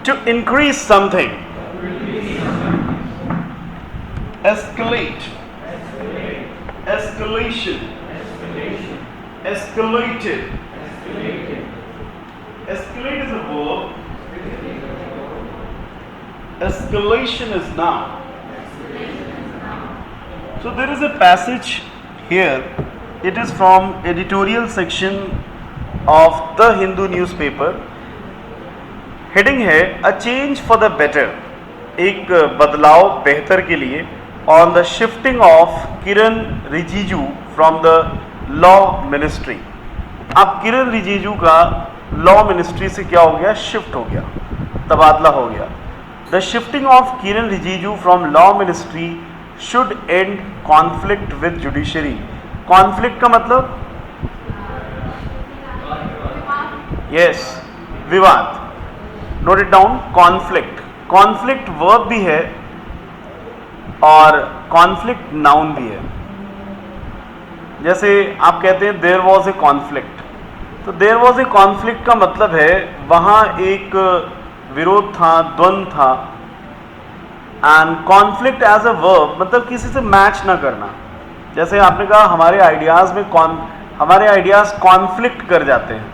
To increase something. Escalate. Escalation. Escalated. Escalate is a verb. Escalation is noun. So there is a passage here. It is from editorial section of the Hindu newspaper. Heading है a change for the better, एक बदलाव बेहतर के लिए, on the shifting of Kiren Rijiju from the law ministry. अब किरण रिजिजू का law ministry से क्या हो गया, शिफ्ट हो गया, तबादला हो गया। The shifting of Kiren Rijiju from law ministry should and conflict with judiciary. Conflict का मतलब यस, विवाद। Note it down, conflict. Conflict verb भी है और कॉन्फ्लिक्ट नाउन भी है। जैसे आप कहते हैं देयर वॉज ए कॉन्फ्लिक्ट, तो देयर वॉज ए कॉन्फ्लिक्ट का मतलब है वहाँ एक विरोध था, द्वंद्व था। And conflict as a verb मतलब किसी से मैच ना करना। जैसे आपने कहा हमारे आइडियाज़ में हमारे आइडियाज़ कॉन्फ्लिक्ट कर जाते हैं,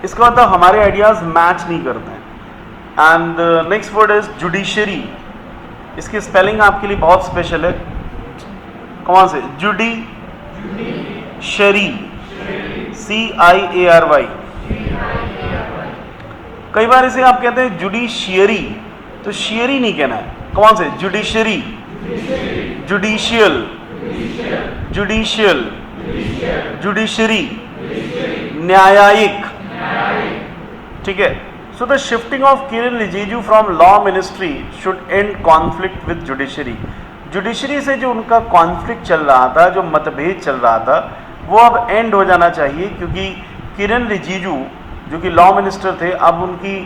इसका मतलब हमारे आइडियाज़ मैच नहीं करते हैं। And next word is judiciary. इसकी स्पेलिंग आपके लिए बहुत स्पेशल है। कौन से? जुडी शरी, CIARY। कई बार इसे आप कहते हैं जुडिशियरी, तो शियरी नहीं कहना है। कौन से? जुडिशरी, जुडिशियल, जुडिशियल, जुडिशरी, न्यायिक। ठीक है। So the shifting of Kiran Rijiju from law ministry should end conflict with judiciary. Judiciary से जो उनका कॉन्फ्लिक्ट चल रहा था, जो मतभेद चल रहा था, वो अब एंड हो जाना चाहिए, क्योंकि किरण रिजिजू जो कि लॉ मिनिस्टर थे, अब उनकी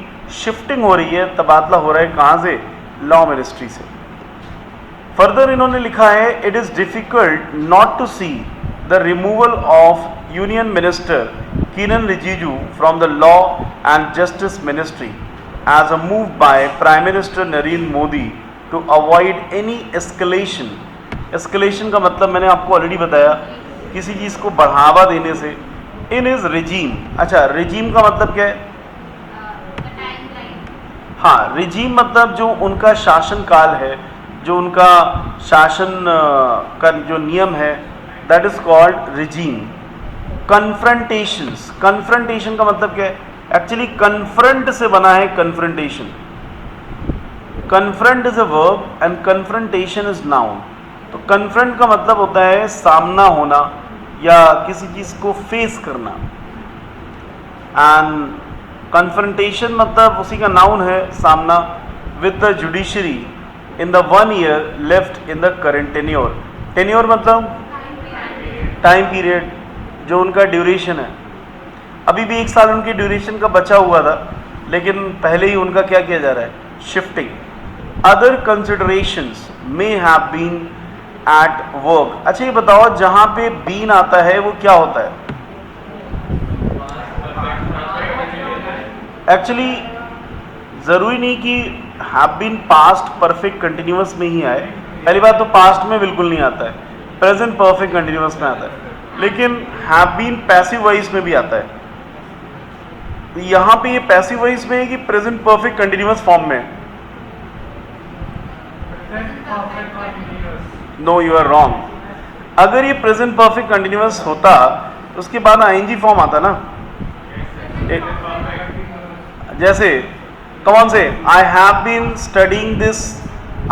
शिफ्टिंग हो रही है, तबादला हो रहा है। कहाँ से? लॉ मिनिस्ट्री से। फर्दर इन्होंने लिखा है it is difficult not to see the removal of union minister Kiran Rijiju from the Law and Justice Ministry as a move by Prime Minister Narendra Modi to avoid any escalation. Escalation का मतलब मैंने आपको already बताया, किसी चीज़ को बढ़ावा देने से। In his regime, अच्छा regime का मतलब क्या है? हाँ, regime मतलब जो उनका शासन काल है, जो उनका शासन का जो नियम है, that is called regime. Confrontations, confrontation का मतलब क्या है? एक्चुअली कन्फ्रंट से बना है confrontation. Confront is a verb and confrontation is noun. तो कन्फ्रंट का मतलब होता है सामना होना या किसी चीज़ को फेस करना, एंड कन्फ्रंटेशन मतलब उसी का नाउन है, सामना, with the judiciary in the 1 year left in the current tenure. Tenure मतलब टाइम पीरियड, जो उनका ड्यूरेशन है। अभी भी 1 साल उनकी ड्यूरेशन का बचा हुआ था, लेकिन पहले ही उनका क्या किया जा रहा है? Shifting. Other considerations may have been at work. अच्छा ये बताओ, जहां पे बीन आता है वो क्या होता है? एक्चुअली ज़रूरी नहीं कि have been past perfect continuous में ही आए। पहली बात तो पास्ट में बिल्कुल नहीं आता है, प्रेजेंट परफेक्ट कंटिन्यूअस में आता है, लेकिन हैव बीन पैसिव वॉइस में भी आता है। यहाँ पे ये पैसिव वॉइस में है कि प्रेजेंट परफेक्ट कंटिन्यूअस फॉर्म में? No, you are wrong. अगर ये प्रेजेंट परफेक्ट कंटिन्यूअस होता तो उसके बाद ING फॉर्म आता ना। जैसे कौन से? I have been studying this,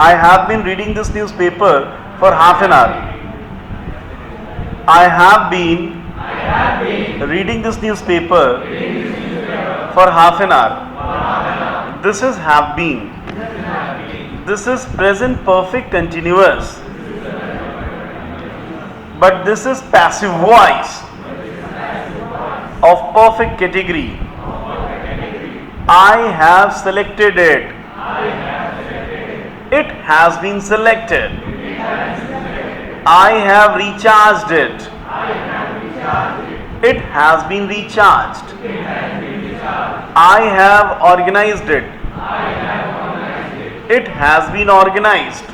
I have been reading this newspaper for half an hour. I have been reading this newspaper for half an hour. This is have been. This is present perfect continuous. But this is passive voice of perfect category. I have selected it. It has been selected. I have recharged it. It has been recharged. I have organized it. It has been organised.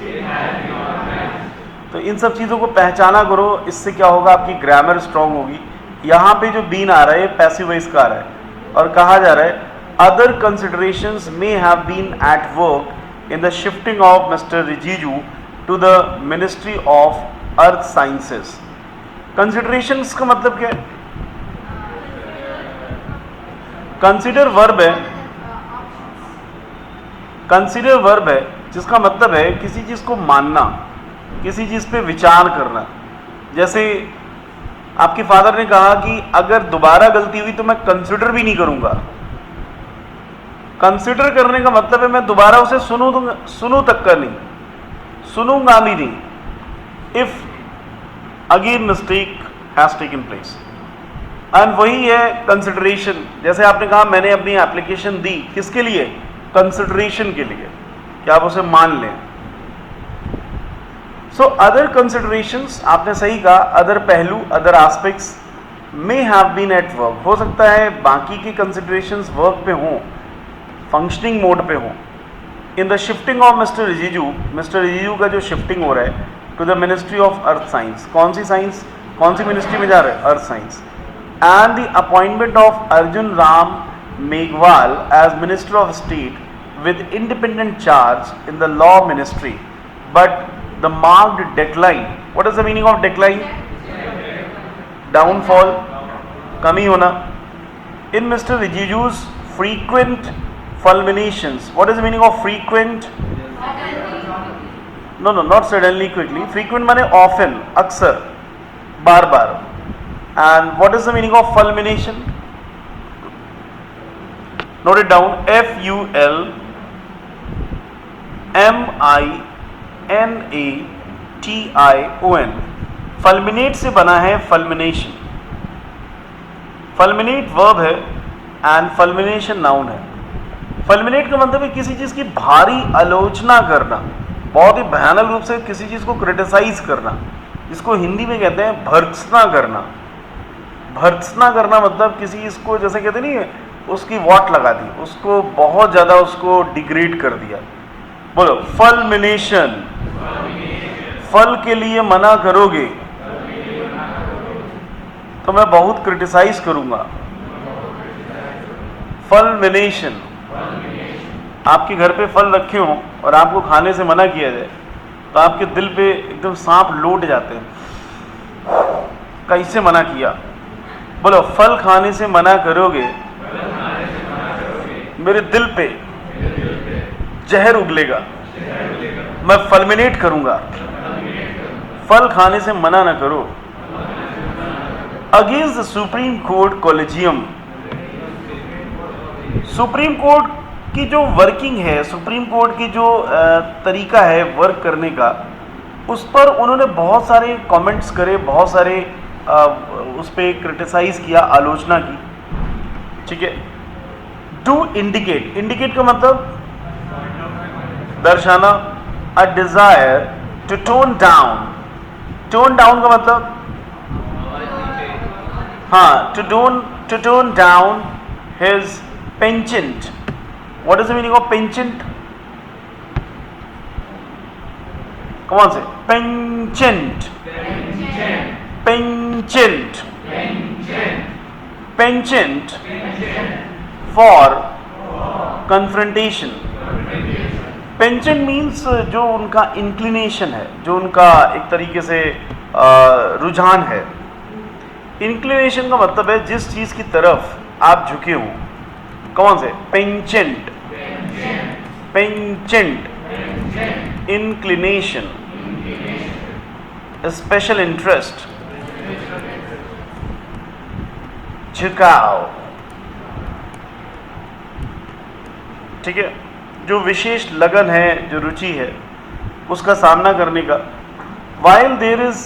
तो इन सब चीज़ों को पहचाना करो, इससे क्या होगा, आपकी ग्रामर स्ट्रांग होगी। यहाँ पे जो बीन आ रहा है पैसिव वॉइस का आ रहा है और कहा जा रहा है other considerations may have been at work in the shifting of mister Rijiju to the ministry of earth sciences. Considerations का मतलब क्या है? कंसिडर वर्ब है, कंसिडर वर्ब है जिसका मतलब है किसी चीज़ को मानना, किसी चीज़ पे विचार करना। जैसे आपके फादर ने कहा कि अगर दोबारा गलती हुई तो मैं कंसिडर भी नहीं करूंगा। कंसिडर करने का मतलब है मैं दोबारा उसे सुनूं तक का नहीं, सुनूंगा भी नहीं। If again mistake has taken place, and वही है कंसिडरेशन। जैसे आपने कहा मैंने अपनी एप्लीकेशन दी, किसके लिए? कंसिडरेशन के लिए, कि आप उसे मान लें। सो अदर कंसिडरेशंस, आपने सही कहा, अदर पहलू, other aspects may have been at work. हो सकता है बाकी के कंसिडरेशंस वर्क पे हों, फंक्शनिंग मोड पे हों। In the shifting of mister Rijiju का जो शिफ्टिंग हो रहा है to the ministry of earth science. कौन सी साइंस, कौन सी मिनिस्ट्री में जा रहा है? Earth science. And the appointment of Arjun Ram Meghwal as minister of state with independent charge in the law ministry, but the marked decline. What is the meaning of decline? Downfall, कमी होना. In Mr. Rijiju's frequent fulminations. What is the meaning of frequent? No, not suddenly, quickly. Frequent माने often, अक्सर, बार बार. And what is the meaning of fulmination? Note it down. FULMINATION. फल्मिनेट से बना है फल्मिनेशन। फल्मिनेट verb है and फल्मिनेशन noun है। फल्मिनेट का मतलब है किसी चीज़ की भारी आलोचना करना, बहुत ही भयानक रूप से किसी चीज़ को क्रिटिसाइज करना, जिसको हिंदी में कहते हैं भर्त्सना करना। भर्त्सना करना मतलब किसी चीज़ को, जैसे कहते नहीं है, उसकी वाट लगा दी, उसको बहुत ज़्यादा उसको डिग्रेड कर दिया। बोलो फल्मिनेशन। फल के लिए मना करोगे तो मैं बहुत क्रिटिसाइज करूंगा। फल्मिनेशन। आपके घर पे फल रखे हों और आपको खाने से मना किया जाए तो आपके दिल पे एकदम सांप लौट जाते हैं, कैसे मना किया। बोलो फल खाने से मना करोगे मेरे दिल पे जहर उगलेगा, मैं फल्मिनेट करूंगा। फल खाने से मना ना करो। Against the supreme court collegium. Supreme court की जो वर्किंग है, सुप्रीम कोर्ट की जो तरीका है वर्क करने का, उस पर उन्होंने बहुत सारे कमेंट्स करे, बहुत सारे उस पर क्रिटिसाइज किया, आलोचना की। ठीक है। टू इंडिकेट, इंडिकेट का मतलब दर्शाना। A desire to tone down, tone down का मतलब हाँ, to tone down his penchant. What is the meaning of penchant? कौन से? Penchant, penchant, penchant for confrontation. Penchant means जो उनका इंक्लिनेशन है, जो उनका एक तरीके से रुझान है। इंक्लिनेशन का मतलब है जिस चीज़ की तरफ आप झुके हो। कौन से? पेंचेंट, पेंचेंट, इंक्लिनेशन, स्पेशल इंटरेस्ट, झुकाव। ठीक है। जो विशेष लगन है, जो रुचि है, उसका सामना करने का। While there is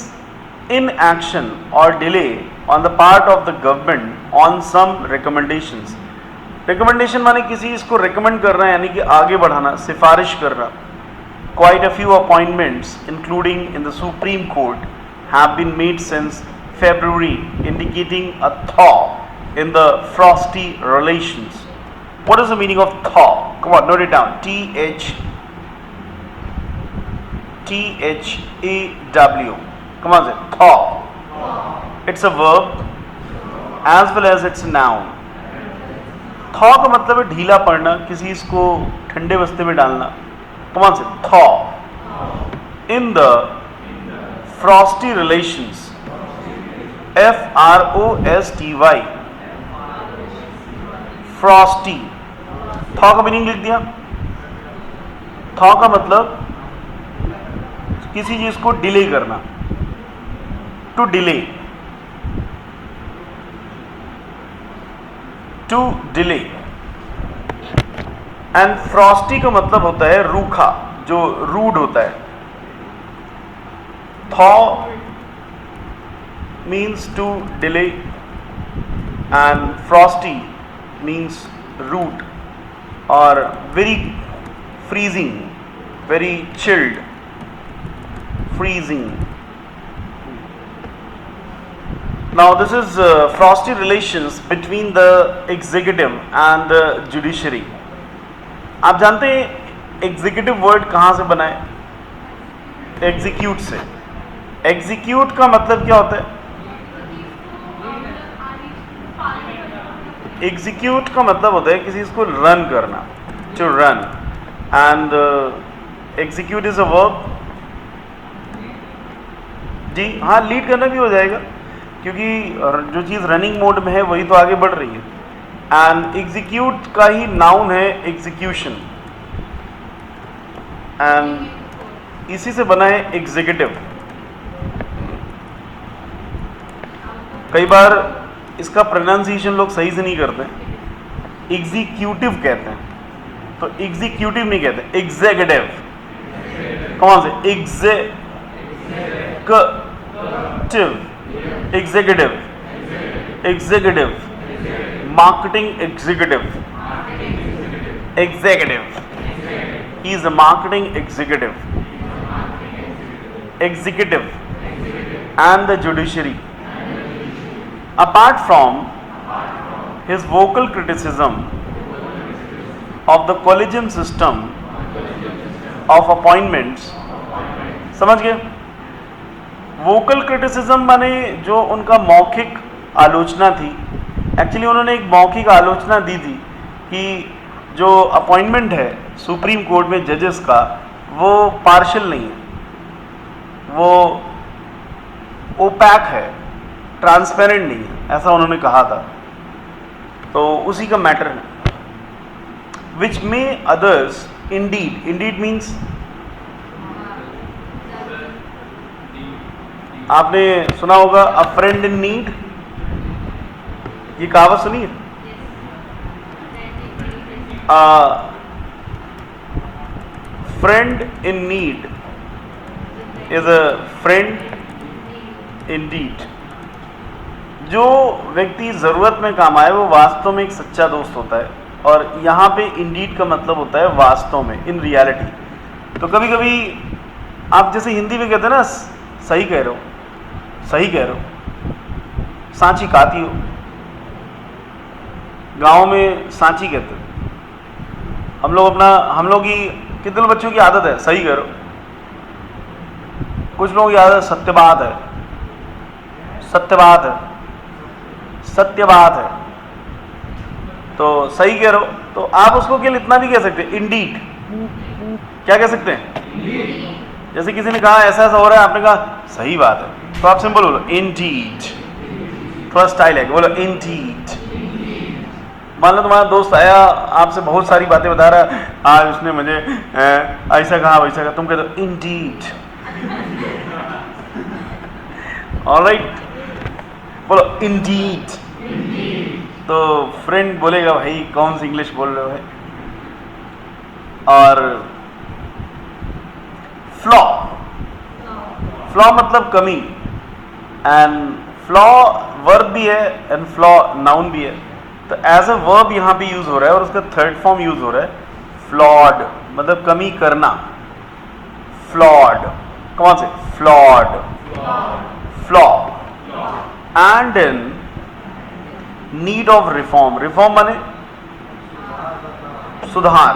inaction और delay on the part of the government on some recommendations. Recommendation माने किसी चीज़ को रिकमेंड करना, यानी कि आगे बढ़ाना, सिफारिश करना। Quite a few appointments including in the supreme court have been made since February, indicating a thaw in the frosty relations. What is the meaning of thaw? Come on, note it down. T-H-A-W. Come on, say thaw. It's a verb as well as it's a noun. thaw का मतलब है ढीला पड़ना, किसी इसको ठंडे बस्ते में डालना. Come on, say thaw. In the frosty relations, F-R-O-S-T-Y, frosty. thaw का मीनिंग लिख दिया. thaw का मतलब किसी चीज को डिले करना, to delay, to delay. And frosty का मतलब होता है रूखा, जो रूड होता है. thaw means to delay and frosty means rude or very freezing, very chilled, freezing. Now this is frosty relations between the executive and the judiciary. आप जानते हैं एग्जीक्यूटिव वर्ड कहाँ से बना है? एग्जीक्यूट से. एग्जीक्यूट का मतलब क्या होता है? एग्जीक्यूट का मतलब होता है किसी चीज को रन करना, to run. And execute is a verb. जी हाँ, लीड करना भी हो जाएगा, क्योंकि जो चीज़ रनिंग मोड में है वही तो आगे बढ़ रही है. एंड एग्जीक्यूट का ही नाउन है एग्जीक्यूशन, एंड इसी से बना है एग्जीक्यूटिव. कई बार इसका प्रोनाउंसिएशन लोग सही से नहीं करते, एग्जीक्यूटिव कहते हैं. तो एग्जीक्यूटिव नहीं कहते, एग्जीक्यूटिव. कौन से? Executive, executive, marketing executive, executive. He is a marketing executive. Executive and the judiciary. Apart from his vocal criticism of the collegium system of appointments, समझ गए? वोकल क्रिटिसिज्म माने जो उनका मौखिक आलोचना थी. एक्चुअली उन्होंने एक मौखिक आलोचना दी थी कि जो अपॉइंटमेंट है सुप्रीम कोर्ट में जजेस का, वो पार्शियल नहीं है, वो ओपैक है, ट्रांसपेरेंट नहीं है, ऐसा उन्होंने कहा था. तो उसी का मैटर है. विच मे अदर्स इंडीड. इंडीड मीन्स, आपने सुना होगा अ फ्रेंड इन नीड. ये कहावत सुनी है? Friend in need is a friend Indeed. जो व्यक्ति ज़रूरत में काम आए वो वास्तव में एक सच्चा दोस्त होता है. और यहाँ पे इंडीड का मतलब होता है वास्तव में, इन रियलिटी. तो कभी कभी आप जैसे हिंदी में कहते हैं ना, सही कह रहे हो, सही कह रहे हो, सांची खाती हो. गांव में सांची कहते हैं. हम लोग की कितने बच्चों की आदत है सही कह रहे हो. कुछ लोगों की आदत सत्यवाद है, सत्यवाद है, सत्यवाद है. तो सही कह रहे हो, तो आप उसको केवल इतना भी कह सकते हैं, इंडीड. क्या कह सकते हैं? जैसे किसी ने कहा ऐसा ऐसा हो रहा है, आपने कहा सही बात है, तो आप सिंपल बोलो इंडीड. थोड़ा स्टाइल है, बोलो इंडीड. मान लो तुम्हारा दोस्त आया, आपसे बहुत सारी बातें बता रहा है, आज उसने मुझे ऐसा कहा वैसा कहा, तुम कहते हो इंडीड. ऑलराइट, बोलो इंडीड. तो फ्रेंड बोलेगा भाई कौन सी इंग्लिश बोल रहे हो भाई. और फ्लॉ. फ्लॉ मतलब कमी. एंड फ्लॉ वर्ब भी है एंड फ्लॉ नाउन भी है. तो एज अ वर्ब यहाँ पे यूज हो रहा है और उसका थर्ड फॉर्म यूज हो रहा है फ्लॉड, मतलब कमी करना. फ्लॉड. कौन से? Flawed, flaw. And in need of reform. Reform माने सुधार.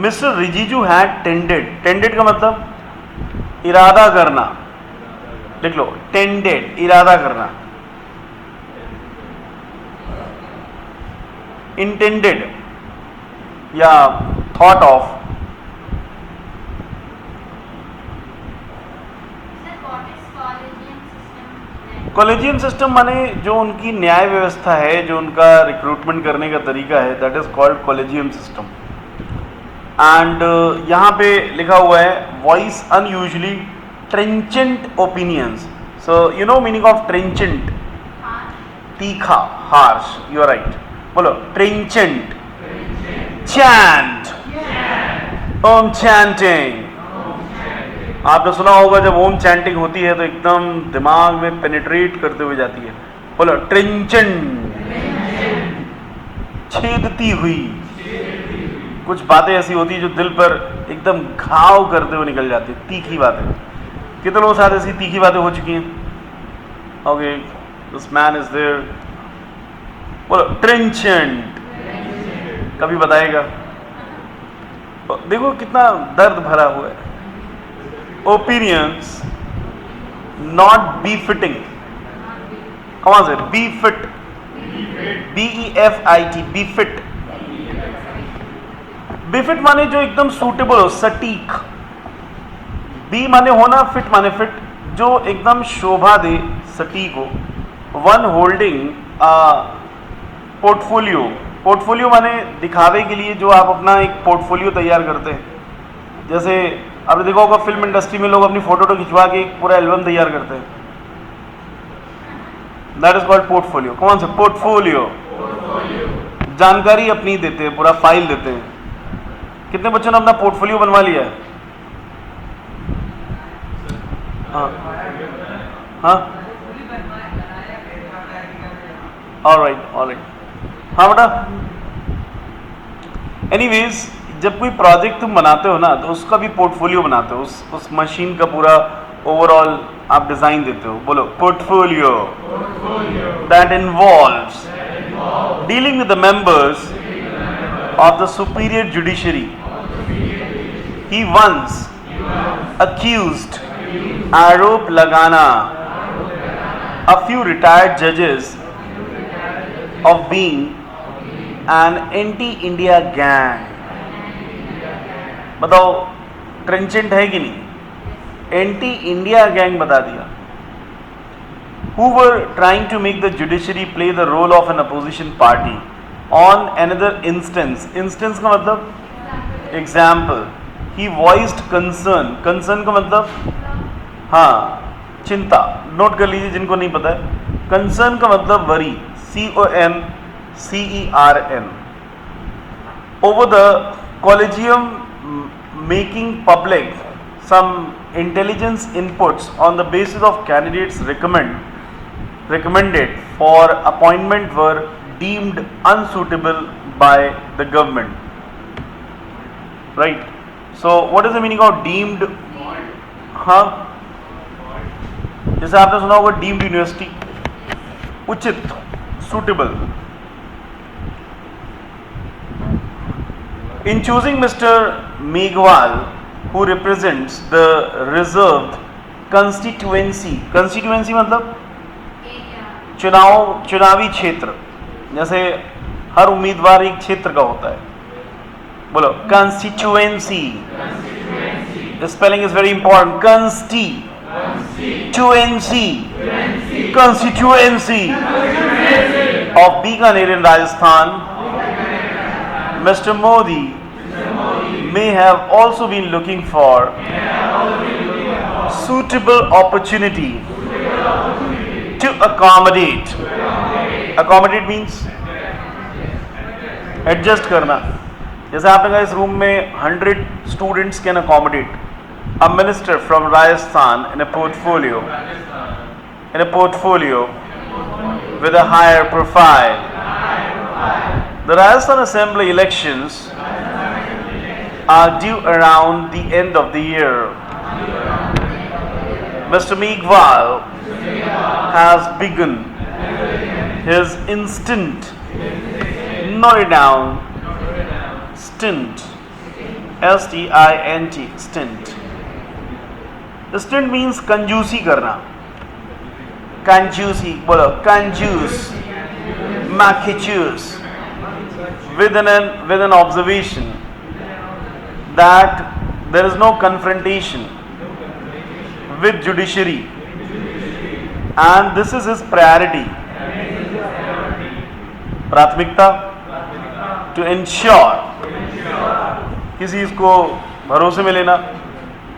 Mister Rijiju had tended. Tended का मतलब इरादा करना. लिख लो, टेंडेड इरादा करना. इंटेंडेड या थॉट ऑफ. कॉलेजियम सिस्टम माने जो उनकी न्याय व्यवस्था है, जो उनका रिक्रूटमेंट करने का तरीका है, that is called collegium system. And यहाँ पे लिखा हुआ है voice unusually trenchant opinions. So you know meaning of trenchant? तीखा, हार्श. You are right. बोलो ट्रेंचेंट. चैंट. ओम चैंटिंग. आपने सुना होगा जब ओम चैंटिंग होती है तो एकदम दिमाग में पेनिट्रेट करते हुए जाती है. बोलो ट्रेंचेंट. छेदती हुई. कुछ बातें ऐसी होती है जो दिल पर एकदम घाव करते हुए निकल जाती है. तीखी बातें. कितने लोगों के साथ ऐसी तीखी बातें हो चुकी हैं? Okay, this man is there. बोलो ट्रेंचेंट. कभी बताएगा. देखो कितना दर्द भरा हुआ है. Opinions not befitting. Come on, sir. Befit. B-E-F-I-T. Befit. Befit माने जो एकदम सूटेबल हो, सटीक. बी माने होना, फिट माने फिट, जो एकदम शोभा दे, सटीक हो. One holding portfolio. पोर्टफोलियो माने दिखावे के लिए जो आप अपना एक पोर्टफोलियो तैयार करते हैं. जैसे आपने देखा होगा फिल्म इंडस्ट्री में लोग अपनी फोटो खिंचवा के एक पूरा एल्बम तैयार करते हैं. That is called portfolio. कौन सा पोर्टफोलियो? जानकारी अपनी देते हैं, पूरा फाइल देते हैं. कितने बच्चों ने अपना पोर्टफोलियो बनवा लिया है? हाँ हाँ, ऑलराइट ऑलराइट. हाँ बेटा. एनीवेज, जब कोई प्रोजेक्ट तुम बनाते हो ना तो उसका भी पोर्टफोलियो बनाते हो. उस मशीन का पूरा ओवरऑल आप डिजाइन देते हो. बोलो portfolio. That involves dealing with the members of the superior judiciary. He once accused, आरोप लगाना, a few retired judges of being an anti-India gang. बताओ ट्रेंचेंट है कि नहीं? एंटी इंडिया गैंग बता दिया. Who were trying to make the judiciary play the role of an opposition party. On another instance, instance का मतलब example. He voiced concern. concern का मतलब हाँ, चिंता. नोट कर लीजिए जिनको नहीं पता है. concern का मतलब worry. CONCERN. over the collegium making public some intelligence inputs on the basis of candidates recommended for appointment were deemed unsuitable by the government. Right? So what is the meaning of deemed? हाँ, जैसे आपने सुना होगा deemed university. उचित, suitable. In choosing Mr. Meghwal, who represents the reserved constituency. constituency मतलब चुनावी क्षेत्र. जैसे हर उम्मीदवार एक क्षेत्र का होता है. बोलो constituency. The spelling is very important. Constituency of Bikaner in Rajasthan. Mr. Modi may have also been looking for suitable opportunity to accommodate. Accommodate means adjust करना. जैसे आपने कहा इस रूम में 100 students can accommodate. A minister from Rajasthan in a portfolio with a higher profile. The Rajasthan Assembly elections are due around the end of the year. Mr. Meghwal has begun his instant, noted down, stint, S-T-I-N-T, stint. Stint means कंजूसी करना. कंजूसी बोलो, कंजूस, maliciously, with an observation that there is no confrontation with judiciary, and this is his priority. प्राथमिकता, to ensure, किसी चीज को भरोसे में लेना,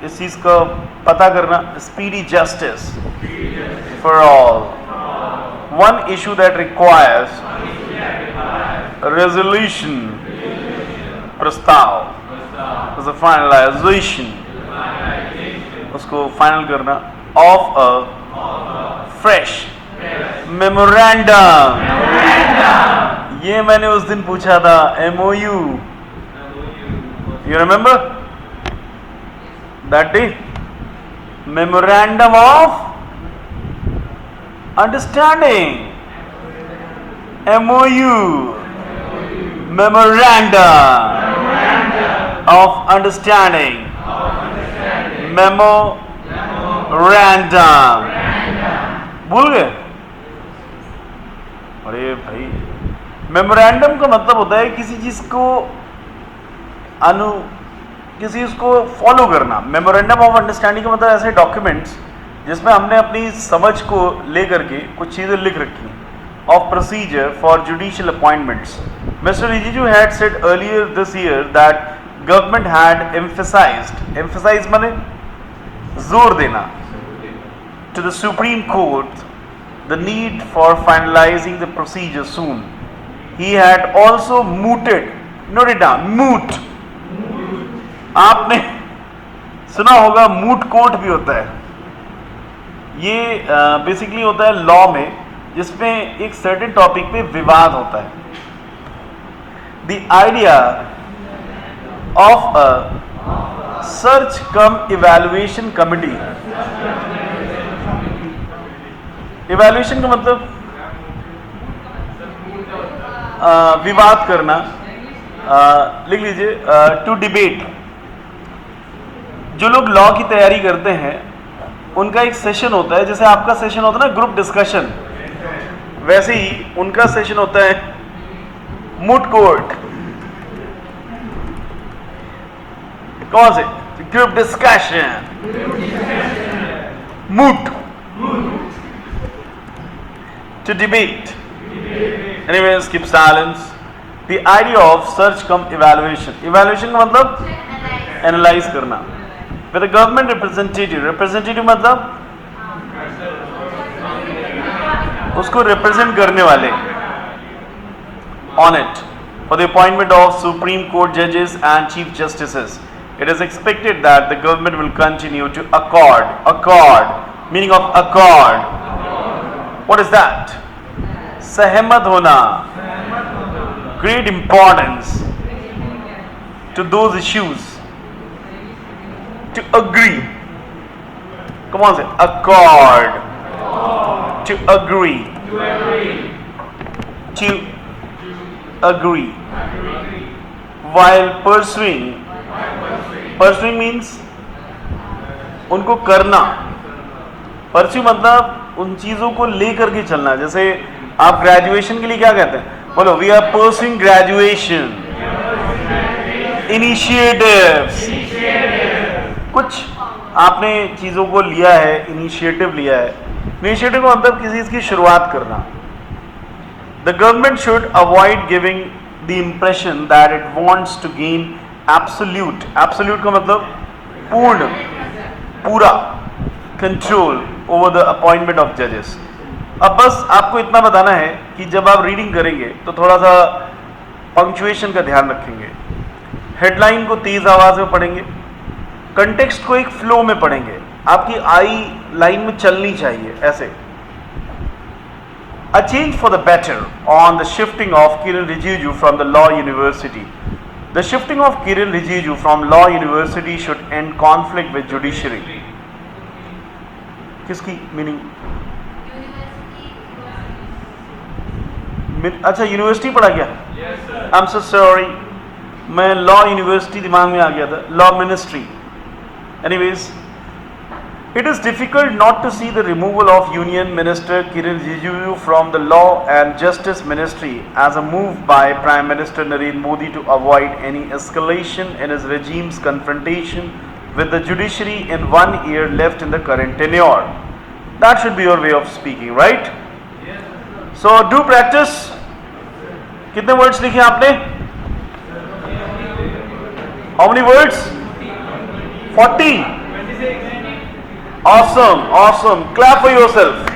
इस चीज का पता करना, speedy justice for all. One issue that requires resolution, प्रस्ताव, is a finalization, उसको फाइनल करना, of a fresh memorandum. ये मैंने उस दिन पूछा था, MOU. You remember that day? Memorandum of understanding. MOU. Memorandum of understanding. Memorandum. भूल गए? अरे भाई, मेमोरेंडम का मतलब होता है किसी चीज को किसी चीज को फॉलो करना. मेमोरेंडम ऑफ अंडरस्टैंडिंग का मतलब ऐसे डॉक्यूमेंट्स जिसमें हमने अपनी समझ को लेकर के कुछ चीजें लिख रखी हैं. Of procedure for judicial appointments. Mister Rijiju had said earlier this year that government had emphasised माने जोर देना, to the Supreme Court the need for finalizing the procedure soon. He had also mooted, note it down, moot. आपने सुना होगा moot court भी होता है. ये बेसिकली होता है लॉ में जिसमें एक सर्टेन टॉपिक पे विवाद होता है. The idea of a search cum evaluation committee. Evaluation का मतलब विवाद करना. लिख लीजिए, टू डिबेट. जो लोग लॉ की तैयारी करते हैं उनका एक सेशन होता है, जैसे आपका सेशन होता है ना ग्रुप डिस्कशन, वैसे ही उनका सेशन होता है मूट कोर्ट. कौन से? Group discussion, moot, to debate. Anyways, keep silence. The idea of search cum evaluation. Evaluation का मतलब analyze करना. With a government representative. Representative मतलब उसको represent करने वाले. On it for the appointment of Supreme Court judges and Chief Justices. It is expected that the government will continue to accord, meaning of accord. What is that? सहमत होना. Great importance to those issues. To agree. Come on, say accord. To agree. To agree. While pursuing means उनको करना. Pursue मतलब उन चीजों को लेकर के चलना. जैसे आप ग्रेजुएशन के लिए क्या कहते हैं? बोलो, we are pursuing graduation. Initiatives. कुछ आपने चीजों को लिया है, इनिशिएटिव लिया है. इनिशिएटिव का मतलब किसी चीज की शुरुआत करना. The government should avoid giving the impression that it wants to gain absolute. Absolute का मतलब पूरा control over the appointment of जजेस. अब बस आपको इतना बताना है कि जब आप रीडिंग करेंगे तो थोड़ा सा पंक्चुएशन का ध्यान रखेंगे. हेडलाइन को तेज आवाज में पढ़ेंगे, कंटेक्स्ट को एक फ्लो में पढ़ेंगे. आपकी आई लाइन में चलनी चाहिए ऐसे. A change for the better on the shifting of Kiren Rijiju from the Law University. The shifting of Kiren Rijiju from Law University should end conflict with judiciary. किसकी मीनिंग? अच्छा, university पढ़ा क्या? I am so sorry. मैं law university दिमाग में आ गया था, law ministry. Anyways, it is difficult not to see the removal of Union Minister Kiren Rijiju from the Law and Justice Ministry as a move by Prime Minister Narendra Modi to avoid any escalation in his regime's confrontation with the judiciary in 1 year left in the current tenure. That should be your way of speaking, right? So do practice. कितने words लिखे आपने? How many words? 40. Awesome, awesome. Clap for yourself.